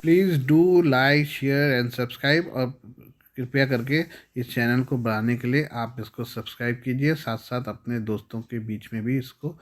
Please do like share and subscribe, और कृपया करके इस चैनल को बढ़ाने के लिए आप इसको सब्सक्राइब कीजिए, साथ साथ अपने दोस्तों के बीच में भी इसको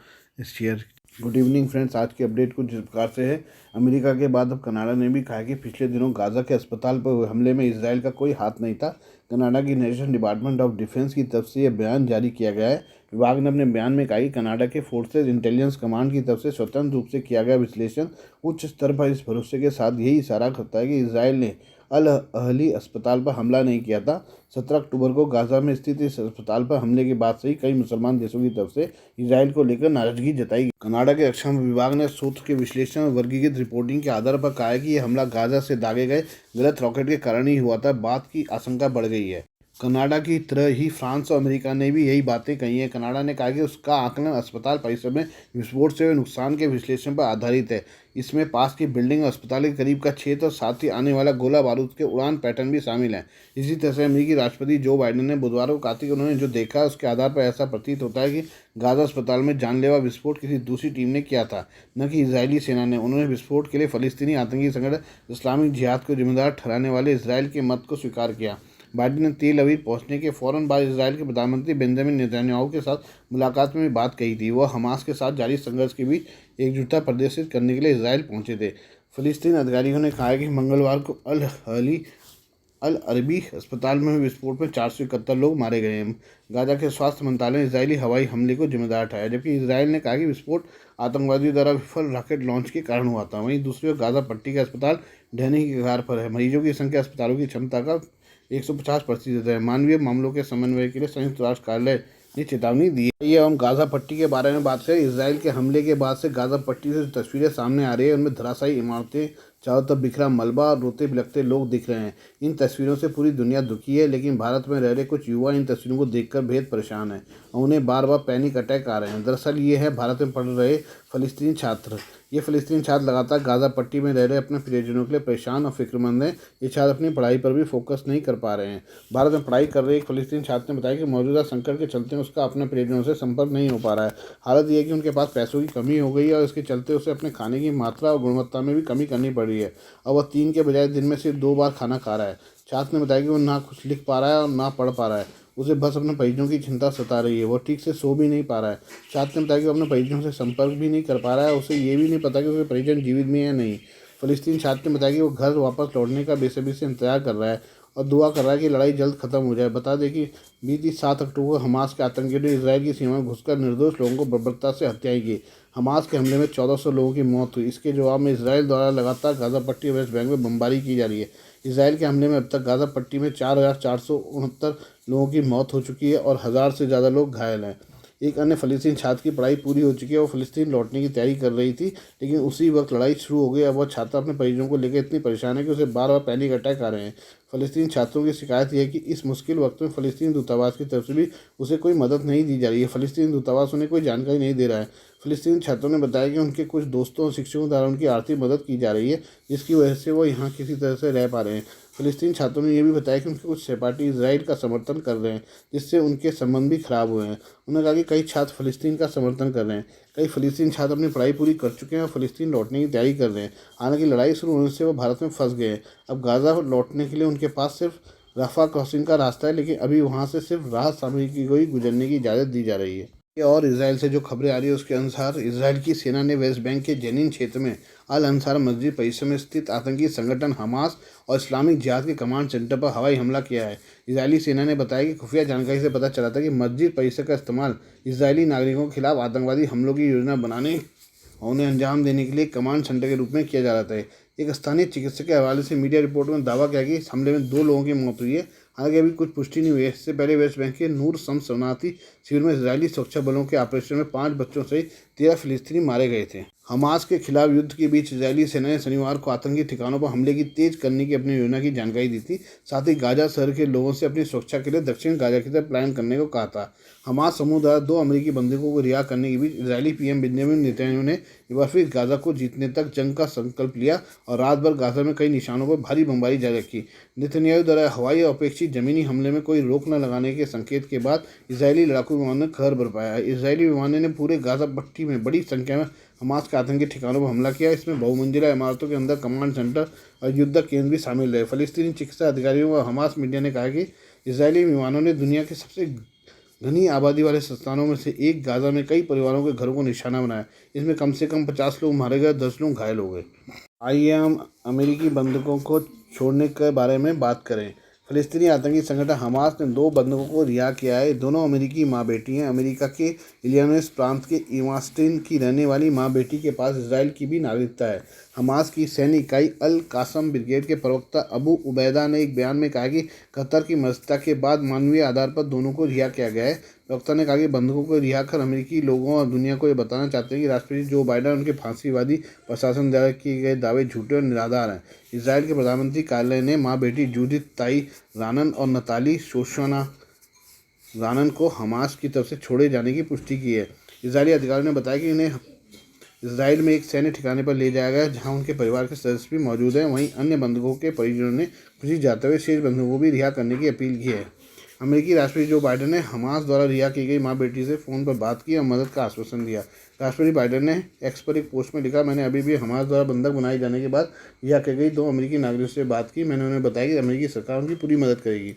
शेयर। गुड इवनिंग फ्रेंड्स, आज की अपडेट कुछ इस प्रकार से है। अमेरिका के बाद अब कनाडा ने भी कहा कि पिछले दिनों गाज़ा के अस्पताल पर हुए हमले में इसराइल का कोई हाथ नहीं था। कनाडा की नेशनल डिपार्टमेंट ऑफ डिफेंस की तरफ से यह बयान जारी किया गया है। विभाग ने अपने बयान में कहा कि कनाडा के फोर्सेज इंटेलिजेंस कमांड की तरफ से स्वतंत्र रूप से किया गया विश्लेषण उच्च स्तर पर इस भरोसे के साथ यही इशारा करता है कि इसराइल ने अल अहली अस्पताल पर हमला नहीं किया था। 17 अक्टूबर को गाज़ा में स्थित इस अस्पताल पर हमले के बाद से ही कई मुसलमान देशों की तरफ से इसराइल को लेकर नाराजगी जताई गई। कनाडा के रक्षा विभाग ने सूत्र के विश्लेषण और वर्गीकृत रिपोर्टिंग के आधार पर कहा है कि यह हमला गाज़ा से दागे गए गलत रॉकेट के कारण ही हुआ था। बात की आशंका बढ़ गई है। कनाडा की तरह ही फ्रांस और अमेरिका ने भी यही बातें कही हैं। कनाडा ने कहा कि उसका आकलन अस्पताल परिसर में विस्फोट से हुए नुकसान के विश्लेषण पर आधारित है। इसमें पास की बिल्डिंग और अस्पताल के करीब का क्षेत्र और साथ ही आने वाला गोला बारूद के उड़ान पैटर्न भी शामिल हैं। इसी तरह से अमेरिकी राष्ट्रपति जो बाइडेन ने बुधवार को कहा कि उन्होंने जो देखा उसके आधार पर ऐसा प्रतीत होता है कि गाज़ा अस्पताल में जानलेवा विस्फोट किसी दूसरी टीम ने किया था, न कि इजरायली सेना ने। उन्होंने विस्फोट के लिए फ़लस्तीनी आतंकी संगठन इस्लामिक जिहाद को जिम्मेदार ठहराने वाले इसराइल के मत को स्वीकार किया। बाइडेन ने तेल अवीव पहुंचने के फौरन बाद इसराइल के प्रधानमंत्री बेंजामिन नेतन्याहू के साथ मुलाकात में भी बात कही थी। वह हमास के साथ जारी संघर्ष के बीच एकजुटता प्रदर्शित करने के लिए इसराइल पहुंचे थे। फ़लस्तीन अधिकारियों ने कहा कि मंगलवार को अल अरबी अस्पताल में हुए विस्फोट में 471 लोग मारे गए हैं। गाज़ा के स्वास्थ्य मंत्रालय ने इजरायली हवाई हमले को जिम्मेदार ठहराया, जबकि इसराइल ने कहा कि विस्फोट आतंकवादियों द्वारा विफल रॉकेट लॉन्च के कारण हुआ था। वहीं दूसरी ओर गाज़ा पट्टी का अस्पताल ढहने की कगार पर है। मरीजों की संख्या अस्पतालों की क्षमता का 150% है। मानवीय मामलों के समन्वय के लिए संयुक्त राष्ट्र कार्यालय ने चेतावनी दी है। ये हम गाज़ा पट्टी के बारे में बात करें। इसराइल के हमले के बाद से गाज़ा पट्टी से जो तस्वीरें सामने आ रही है उनमें धराशायी इमारतें, चारों तरफ बिखरा मलबा और रोते बिलखते लोग दिख रहे हैं। इन तस्वीरों से पूरी दुनिया दुखी है, लेकिन भारत में रह रहे कुछ युवा इन तस्वीरों को देखकर बेहद परेशान हैं और उन्हें बार बार पैनिक अटैक आ रहे हैं। दरअसल ये है भारत में पढ़ रहे फ़लस्तीनी छात्र। ये फ़लस्तीनी छात्र लगातार गाज़ा पट्टी में रह रहे अपने प्रियजनों के लिए परेशान और फिक्रमंद हैं। ये छात्र अपनी पढ़ाई पर भी फोकस नहीं कर पा रहे हैं। भारत में पढ़ाई कर रहे एक फ़लस्तीनी छात्र ने बताया कि मौजूदा संकट के चलते उसका अपने प्रियजनों से संपर्क नहीं हो पा रहा है। हालत ये है कि उनके पास पैसों की कमी हो गई है और इसके चलते उसे अपने खाने की मात्रा और गुणवत्ता में भी कमी करनी पड़ रही है। अब वह 3 के बजाय दिन में सिर्फ 2 बार खाना खा रहा है। छात्र ने बताया कि वो ना कुछ लिख पा रहा है और ना पढ़ पा रहा है। उसे बस अपने परिजनों की चिंता सता रही है। वो ठीक से सो भी नहीं पा रहा है। छात्र ने बताया कि वो अपने परिजनों से संपर्क भी नहीं कर पा रहा है। उसे ये भी नहीं पता कि उसके परिजन जीवित भी हैं या नहीं। फ़लस्तीनी छात्र ने बताया कि वो घर वापस लौटने का बेसब्री से इंतजार कर रहा है और दुआ कर रहा है कि लड़ाई जल्द खत्म हो जाए। बता दें कि बीती 7 अक्टूबर को हमास के आतंकियों ने इसराइल की सीमा में घुसकर निर्दोष लोगों को बर्बरता से हत्याएं की। हमास के हमले में 1400 लोगों की मौत हुई। इसके जवाब में इसराइल द्वारा लगातार गाज़ा पट्टी और वेस्ट बैंक में बमबारी की जा रही है। इसराइल के हमले में अब तक गाज़ा पट्टी में 4469 लोगों की मौत हो चुकी है और 1000 से ज़्यादा लोग घायल हैं। एक अन्य फ़लस्तीनी छात्र की पढ़ाई पूरी हो चुकी है। वो फ़लस्तीन लौटने की तैयारी कर रही थी, लेकिन उसी वक्त लड़ाई शुरू हो गई। अब वह छात्र अपने परिजनों को लेकर इतनी परेशान है कि उसे बार बार पैनिक अटैक आ रहे हैं। फ़लस्तीनी छात्रों की शिकायत यह है कि इस मुश्किल वक्त में फ़लस्तीन दूतावास की तरफ से भी उसे कोई मदद नहीं दी जा रही है। फ़लस्तीन दूतावास उन्हें कोई जानकारी नहीं दे रहा है। फ़लस्तीनी छात्रों ने बताया कि उनके कुछ दोस्तों और शिक्षकों द्वारा उनकी आर्थिक मदद की जा रही है, जिसकी वजह से वो यहाँ किसी तरह से रह पा रहे हैं। फ़लस्तीनी छात्रों ने यह भी बताया कि उनके कुछ सहपाठी इसराइल का समर्थन कर रहे हैं, जिससे उनके संबंध भी खराब हुए हैं। उन्होंने कहा कि कई छात्र फ़लस्तीन का समर्थन कर रहे हैं। कई फ़लस्तीनी छात्र अपनी पढ़ाई पूरी कर चुके हैं और फ़लस्तीन लौटने की तैयारी कर रहे हैं। हालांकि लड़ाई शुरू होने से वो भारत में फंस गए हैं। अब गाज़ा लौटने के लिए उनके पास सिर्फ रफ़ा क्रॉसिंग का रास्ता है, लेकिन अभी वहाँ से सिर्फ राहत सामग्री को ही गुजरने की इजाज़त दी जा रही है। और इसराइल से जो खबरें आ रही है उसके अनुसार इसराइल की सेना ने वेस्ट बैंक के जेनिन क्षेत्र में अल अंसार मस्जिद परिसर में स्थित आतंकी संगठन हमास और इस्लामिक जिहाद के कमांड सेंटर पर हवाई हमला किया है। इजरायली सेना ने बताया कि खुफिया जानकारी से पता चला था कि मस्जिद परिसर का इस्तेमाल इजरायली नागरिकों के खिलाफ आतंकवादी हमलों की योजना बनाने और उन्हें अंजाम देने के लिए कमांड सेंटर के रूप में किया जा रहा था। एक स्थानीय चिकित्सक के हवाले से मीडिया रिपोर्ट में दावा किया कि इस हमले में 2 लोगों की मौत हुई है। हालांकि अभी कुछ पुष्टि नहीं हुई है। इससे पहले वेस्ट बैंक के नूर शम्स शरणार्थी शिविर में इजरायली सुरक्षा बलों के ऑपरेशन में 5 बच्चों सहित 13 फिलिस्तीनी मारे गए थे। हमास के खिलाफ युद्ध के बीच इजरायली सेना ने शनिवार को आतंकी ठिकानों पर हमले की तेज करने की अपनी योजना की जानकारी दी थी। साथ ही गाजा शहर के लोगों से अपनी सुरक्षा के लिए दक्षिण गाजा की तरफ प्लान करने को कहा था। हमास समूह द्वारा 2 अमेरिकी बंदियों को रिहा करने के बीच इजरायली पीएम बेंजामिन नेतन्याहू ने एक बार फिर गाज़ा को जीतने तक जंग का संकल्प लिया और रात भर गाज़ा में कई निशानों पर भारी बमबारी जारी रखी। नेतन्याहू द्वारा हवाई और अपेक्षित जमीनी हमले में कोई रोक न लगाने के संकेत के बाद इजरायली लड़ाकू विमानों ने कहर बरपाया है। इजरायली विमानों ने पूरे गाज़ा पट्टी में बड़ी संख्या में हमास के आतंकी ठिकानों पर हमला किया। इसमें बहुमंजिला इमारतों के अंदर कमांड सेंटर और युद्ध केंद्र भी शामिल रहे। फ़लस्तीनी चिकित्सा अधिकारियों व हमास मीडिया ने कहा कि इजरायली विमानों ने दुनिया के सबसे घनी आबादी वाले स्थानों में से एक गाज़ा में कई परिवारों के घरों को निशाना बनाया। इसमें कम से कम 50 लोग मारे गए, 10 लोग घायल हो गए। आइए हम अमेरिकी बंधकों को छोड़ने के बारे में बात करें। फ़लस्तीनी आतंकी संगठन हमास ने 2 बंधकों को रिहा किया है। दोनों अमेरिकी माँ बेटी हैं। अमेरिका के इलिनॉइस प्रांत के इवास्टिन की रहने वाली माँ बेटी के पास इजराइल की भी नागरिकता है। हमास की सैन्य इकाई अल कासम ब्रिगेड के प्रवक्ता अबू उबैदा ने एक बयान में कहा कि कतर की मध्यस्थता के बाद मानवीय आधार पर दोनों को रिहा किया गया है। प्रवक्ता ने कहा कि बंधकों को रिहा कर अमेरिकी लोगों और दुनिया को ये बताना चाहते हैं कि राष्ट्रपति जो बाइडन उनके फांसीवादी प्रशासन द्वारा किए गए दावे झूठे और निराधार हैं। इसराइल के प्रधानमंत्री कार्यालय ने माँ बेटी जूडिथ ताई रानन और नताली शोशाना रानन को हमास की तरफ से छोड़े जाने की पुष्टि की है। इजरायली अधिकारियों ने बताया कि इन्हें इसराइल में एक सैन्य ठिकाने पर ले जाया गया जहां उनके परिवार के सदस्य भी मौजूद हैं। वहीं अन्य बंधकों के परिजनों ने खुशी जताते हुए शेष बंधकों को भी रिहा करने की अपील की है। अमेरिकी राष्ट्रपति जो बाइडन ने हमास द्वारा रिहा की गई माँ बेटी से फ़ोन पर बात की और मदद का आश्वासन दिया। राष्ट्रपति बाइडन ने एक्स पर एक पोस्ट में लिखा, मैंने अभी भी हमास द्वारा बंधक बनाए जाने के बाद रिहा की गई 2 अमेरिकी नागरिकों से बात की। मैंने उन्हें बताया कि अमेरिकी सरकार उनकी पूरी मदद करेगी।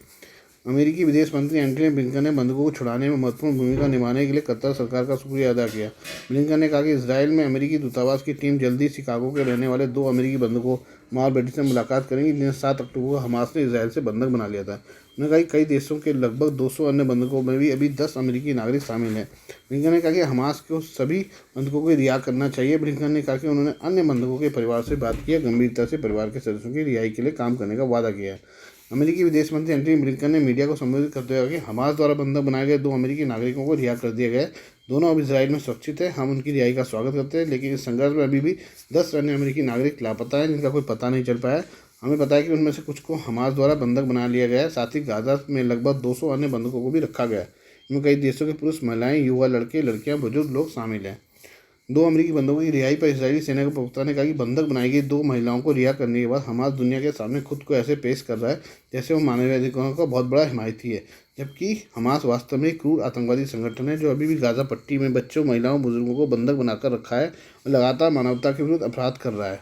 अमेरिकी विदेश मंत्री एंटनी ब्लिंकन ने बंधकों को छुड़ाने में महत्वपूर्ण भूमिका निभाने के लिए कतर सरकार का शुक्रिया अदा किया। ब्लिंकन ने कहा कि इसराइल में अमेरिकी दूतावास की टीम जल्दी शिकागो के रहने वाले 2 अमेरिकी बंधकों माँ और बेटी से मुलाकात करेंगी जिन्हें 7 अक्टूबर को हमास ने इसराइल से बंधक बना लिया था। उन्होंने कहा कि कई देशों के लगभग 200 अन्य बंधकों में भी अभी 10 अमेरिकी नागरिक शामिल हैं। ब्लिंकन ने कहा कि हमास को सभी बंधकों को रिहा करना चाहिए। ब्लिंकन ने कहा कि उन्होंने अन्य बंधकों के परिवार से बात की, गंभीरता से परिवार के सदस्यों की रिहाई के लिए काम करने का वादा किया है। अमेरिकी विदेश मंत्री एंटनी ब्लिंकन ने मीडिया को संबोधित करते हुए कहा कि हमास द्वारा बंधक बनाए गए 2 अमेरिकी नागरिकों को रिहा कर दिया गया है। दोनों अब इसराइल में सुरक्षित हैं। हम उनकी रिहाई का स्वागत करते हैं, लेकिन इस संघर्ष में अभी भी 10 अन्य अमेरिकी नागरिक लापता हैं जिनका कोई पता नहीं चल पाया। हमें पता है कि उनमें से कुछ को हमास द्वारा बंधक बना लिया गया है। साथ ही गाज़ा में लगभग 200 अन्य बंधकों को भी रखा गया है। इनमें कई देशों के पुरुष, महिलाएं, युवा, लड़के, लड़कियां, बुजुर्ग लोग शामिल हैं। 2 अमेरिकी बंधकों की रिहाई पर इजरायली सेना के प्रवक्ता ने कहा कि बंधक बनाई गई 2 महिलाओं को रिहा करने के बाद हमास दुनिया के सामने खुद को ऐसे पेश कर रहा है जैसे वो मानवाधिकारों का बहुत बड़ा हिमायती है, जबकि हमास वास्तव में एक क्रूर आतंकवादी संगठन है जो अभी भी गाज़ा पट्टी में बच्चों, महिलाओं, बुजुर्गों को बंधक बनाकर रखा है और लगातार मानवता के विरुद्ध अपराध कर रहा है।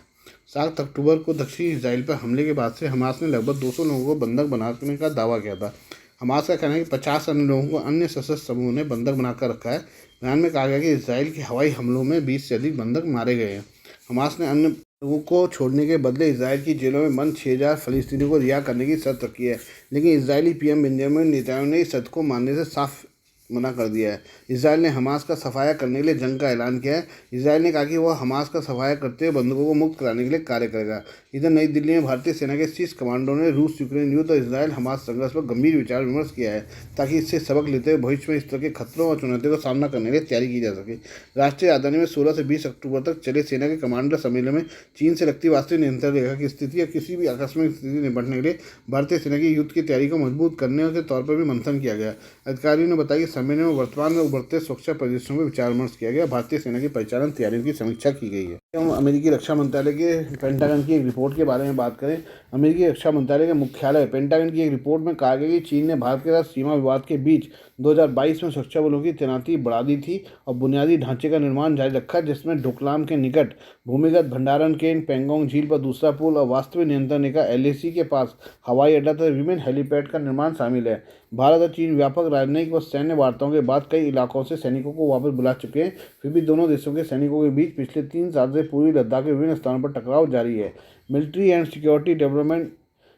7 अक्टूबर को दक्षिणी इसराइल पर हमले के बाद से हमास ने लगभग 200 लोगों को बंधक बनाने का दावा किया था। हमास का कहना है कि 50 अन्य लोगों को अन्य सशस्त्र समूह ने बंधक बनाकर रखा है। बयान में कहा गया कि इसराइल के हवाई हमलों में 20 से अधिक बंधक मारे गए हैं। हमास ने अन्य लोगों को छोड़ने के बदले इसराइल की जेलों में बंद 6000 फ़लस्तीनियों को रिहा करने की शर्त रखी है, लेकिन इजरायली पीएम बेंजामिन नेतन्याहू ने इस शर्त को मानने से साफ मना कर दिया है। इसराइल ने हमास का सफाया करने के लिए जंग का ऐलान किया है। इसराइल ने कहा कि वह हमास का सफाया करते हुए बंधकों को मुक्त कराने के लिए कार्य करेगा। इधर नई दिल्ली में भारतीय सेना के शीर्ष कमांडरों ने रूस यूक्रेन युद्ध और इसराइल हमास संघर्ष पर गंभीर विचार विमर्श किया है ताकि इससे सबक लेते हुए भविष्य में इस तरह के खतरों और चुनौतियों का सामना करने के लिए तैयारी की जा सके। राष्ट्रीय राजधानी में 16 से 20 अक्टूबर तक चले सेना के कमांडर सम्मेलन में चीन से लगती वास्तविक नियंत्रण रेखा की स्थिति या किसी भी आकस्मिक स्थिति से निपटने के लिए भारतीय सेना की युद्ध की तैयारी को मजबूत करने के तौर पर भी मंथन किया गया। अधिकारियों ने बताया कि सम्मेलन में वर्तमान में उभरते सुरक्षा परिदृश्यों में विचार विमर्श किया गया। भारतीय सेना की परिचालन तैयारियों की समीक्षा की गई है। हम अमेरिकी रक्षा मंत्रालय के पेंटागन की एक रिपोर्ट के बारे में बात करें। अमेरिकी रक्षा मंत्रालय के मुख्यालय पेंटागन की एक रिपोर्ट में कहा गया कि चीन ने भारत के साथ सीमा विवाद के बीच 2022 में सुरक्षा बलों की तैनाती बढ़ा दी थी और बुनियादी ढांचे का निर्माण जारी रखा, जिसमें डोकलाम के निकट भूमिगत भंडारण केंद्र, पेंगोंग झील पर दूसरा पुल और वास्तविक नियंत्रण रेखा LAC के पास हवाई अड्डा तथा विभिन्न हेलीपैड का निर्माण शामिल है। भारत और चीन व्यापक राजनयिक व सैन्य वार्ताओं के बाद कई इलाकों से सैनिकों को वापस बुला चुके हैं। फिर भी दोनों देशों के सैनिकों के बीच पिछले 3 साल से पूर्वी लद्दाख के विभिन्न स्थानों पर टकराव जारी है। Military and security development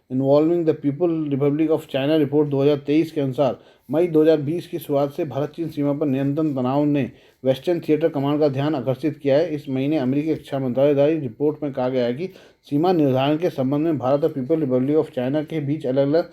involving the people Republic of China report 2023 के अनुसार मई 2020 की शुरुआत से भारत चीन सीमा पर नियंत्रण तनाव ने वेस्टर्न थिएटर कमांड का ध्यान आकर्षित किया है। इस महीने अमेरिकी रक्षा मंत्रालय द्वारा रिपोर्ट में कहा गया है कि सीमा निर्धारण के संबंध में भारत और पीपल रिपब्लिक ऑफ चाइना के बीच अलग अलग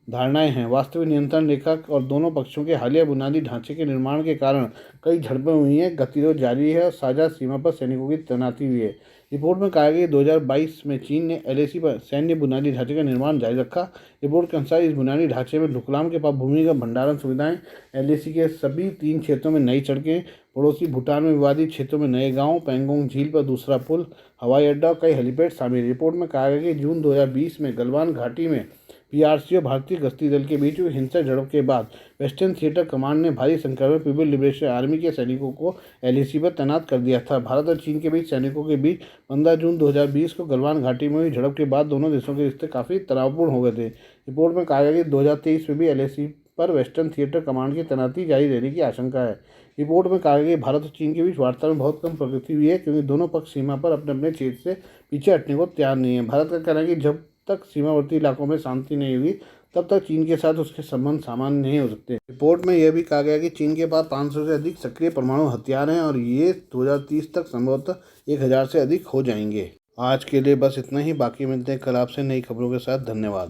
धारणाएं हैं। वास्तविक नियंत्रण रेखा और दोनों पक्षों के हालिया बुनियादी ढांचे के निर्माण के कारण कई झड़पें हुई हैं, गतिरोध जारी है और साझा सीमा पर सैनिकों की तैनाती हुई है। रिपोर्ट में कहा गया कि 2022 में चीन ने LAC पर सैन्य बुनियादी ढांचे का निर्माण जारी रखा। रिपोर्ट के अनुसार इस बुनियादी ढांचे में डोकलाम के पास भूमिगत भंडारण सुविधाएं, LAC के सभी 3 क्षेत्रों में नई सड़कें, पड़ोसी भूटान में विवादित क्षेत्रों में नए गांव, पैंगोंग झील पर दूसरा पुल, हवाई अड्डा और कई हेलीपैड शामिल। रिपोर्ट में कहा गया कि जून 2020 में गलवान घाटी में पीआरसी और भारतीय गश्ती दल के बीच हुई हिंसक झड़प के बाद वेस्टर्न थिएटर कमांड ने भारी संख्या में पीपल लिबरेशन आर्मी के सैनिकों को एलएसी पर तैनात कर दिया था। भारत और चीन के बीच सैनिकों के बीच 15 जून 2020 को गलवान घाटी में हुई झड़प के बाद दोनों देशों के रिश्ते काफ़ी तनावपूर्ण हो गए थे। रिपोर्ट में कहा गया कि 2023 में भी एलएसी पर वेस्टर्न थिएटर कमांड की तैनाती जारी रहने की आशंका है। रिपोर्ट में कहा गया कि भारत और चीन के बीच वार्ता में बहुत कम प्रगति हुई है, क्योंकि दोनों पक्ष सीमा पर अपने अपने क्षेत्र से पीछे हटने को तैयार नहीं है। भारत का कहना है कि जब तक सीमावर्ती इलाकों में शांति नहीं हुई तब तक चीन के साथ उसके संबंध सामान्य नहीं हो सकते। रिपोर्ट में यह भी कहा गया कि चीन के पास 500 से अधिक सक्रिय परमाणु हथियार हैं और ये 2030 तक संभवतः 1000 से अधिक हो जाएंगे। आज के लिए बस इतना ही। बाकी मिलते हैं कल आपसे नई खबरों के साथ। धन्यवाद।